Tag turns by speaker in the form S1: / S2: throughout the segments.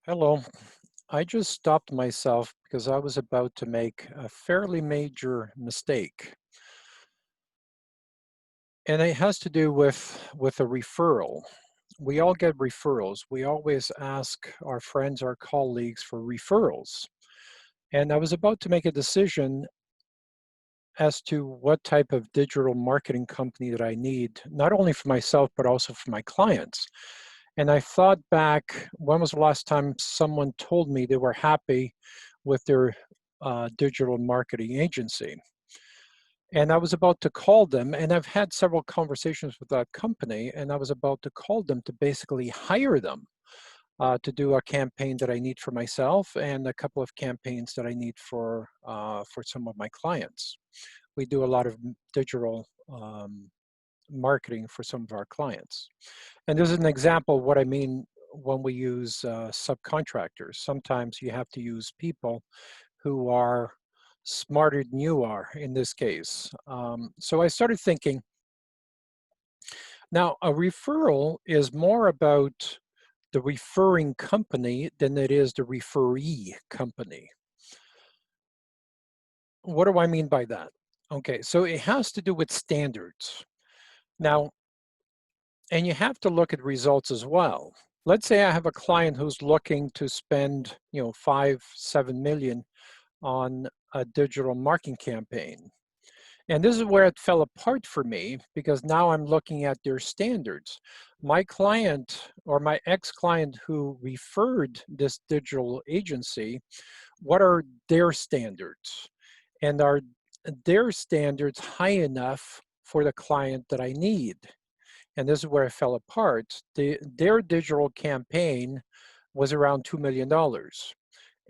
S1: Hello. I just stopped myself because I was about to make a fairly major mistake. And it has to do with a referral. We all get referrals. We always ask our friends, our colleagues for referrals. And I was about to make a decision as to what type of digital marketing company that I need, not only for myself, but also for my clients. And I thought back, when was the last time someone told me they were happy with their digital marketing agency? And I was about to call them, and I've had several conversations with that company, and I was about to call them to basically hire them to do a campaign that I need for myself and a couple of campaigns that I need for some of my clients. We do a lot of digital marketing for some of our clients. And this is an example of what I mean when we use subcontractors. Sometimes you have to use people who are smarter than you are in this case. So I started thinking, now a referral is more about the referring company than it is the referee company. What do I mean by that? Okay, so it has to do with standards. Now, and you have to look at results as well. Let's say I have a client who's looking to spend, 5, 7 million on a digital marketing campaign. And this is where it fell apart for me because now I'm looking at their standards. My client or my ex-client who referred this digital agency, what are their standards? And are their standards high enough for the client that I need? And this is where it fell apart. Their digital campaign was around $2 million,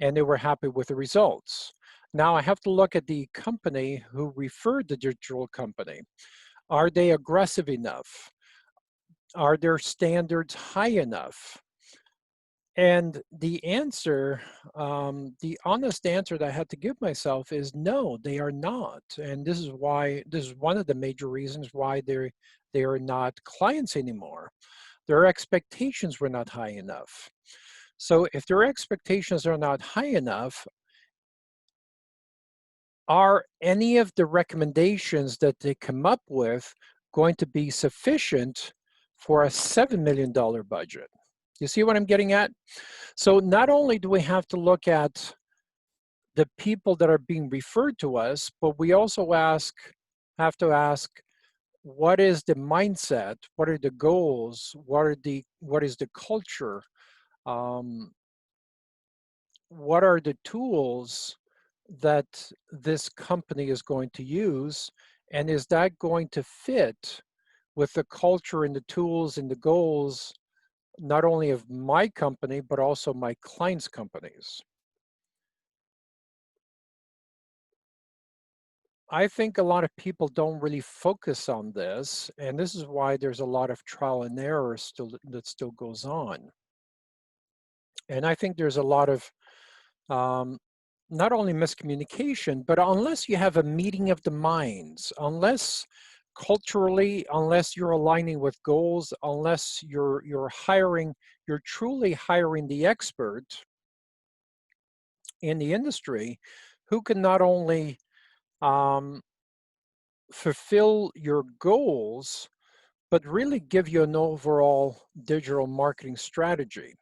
S1: and they were happy with the results. Now I have to look at the company who referred the digital company. Are they aggressive enough? Are their standards high enough? And the answer, the honest answer that I had to give myself is no, they are not. And this is one of the major reasons why they are not clients anymore. Their expectations were not high enough. So if their expectations are not high enough, are any of the recommendations that they come up with going to be sufficient for a $7 million budget? You see what I'm getting at? So not only do we have to look at the people that are being referred to us, but we also have to ask, what is the mindset? What are the goals? What is the culture? Um, what are the tools that this company is going to use? And is that going to fit with the culture and the tools and the goals, not only of my company, but also my clients' companies? I think a lot of people don't really focus on this, and this is why there's a lot of trial and error that still goes on. And I think there's a lot of um, not only miscommunication, but unless you have a meeting of the minds, unless culturally, unless you're aligning with goals, unless you're truly hiring the expert in the industry who can not only um, fulfill your goals, but really give you an overall digital marketing strategy.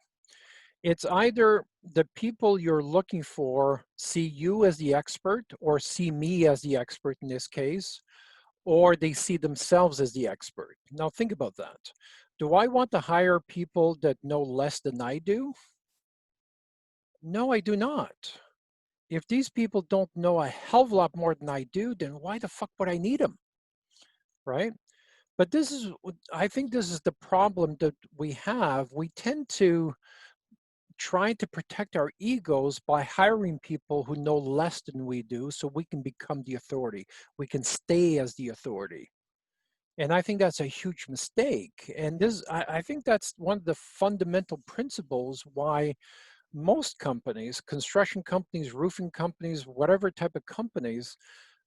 S1: It's either the people you're looking for see you as the expert or see me as the expert in this case, or they see themselves as the expert. Now think about that. Do I want to hire people that know less than I do? No, I do not. If these people don't know a hell of a lot more than I do, then why the fuck would I need them, right? But I think this is the problem that we have. We tend to try to protect our egos by hiring people who know less than we do so we can become the authority. We can stay as the authority. And I think that's a huge mistake. And I think that's one of the fundamental principles why most companies, construction companies, roofing companies, whatever type of companies,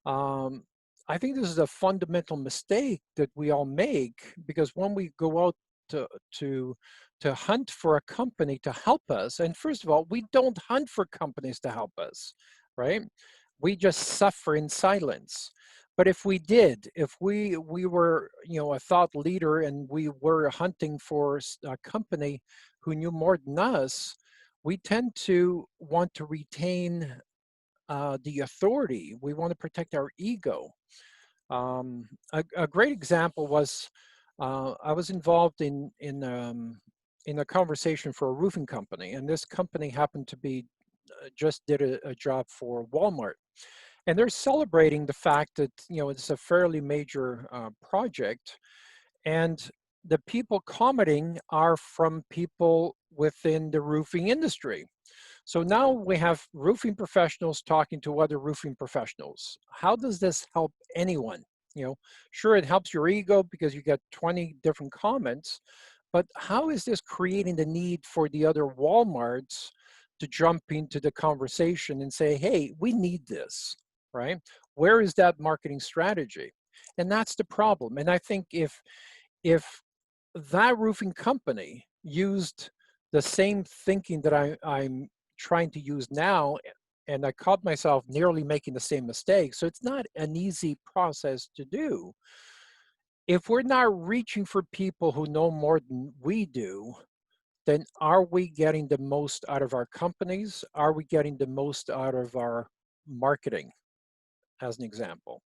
S1: um, I think this is a fundamental mistake that we all make because when we go out to to hunt for a company to help us. And first of all, we don't hunt for companies to help us, right? We just suffer in silence. But if we did, if we were, you know, a thought leader and we were hunting for a company who knew more than us, we tend to want to retain the authority. We want to protect our ego. A great example was I was involved in a conversation for a roofing company, and this company happened to be just did a job for Walmart, and they're celebrating the fact that, you know, it's a fairly major project, and the people commenting are from people within the roofing industry. So now we have roofing professionals talking to other roofing professionals. How does this help anyone? You know, sure, it helps your ego because you get 20 different comments, but how is this creating the need for the other Walmarts to jump into the conversation and say, hey, we need this, right? Where is that marketing strategy? And that's the problem. And I think if that roofing company used the same thinking that I'm trying to use now, and I caught myself nearly making the same mistake. So it's not an easy process to do. If we're not reaching for people who know more than we do, then are we getting the most out of our companies? Are we getting the most out of our marketing, as an example?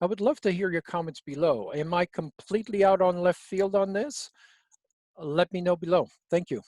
S1: I would love to hear your comments below. Am I completely out on left field on this? Let me know below. Thank you.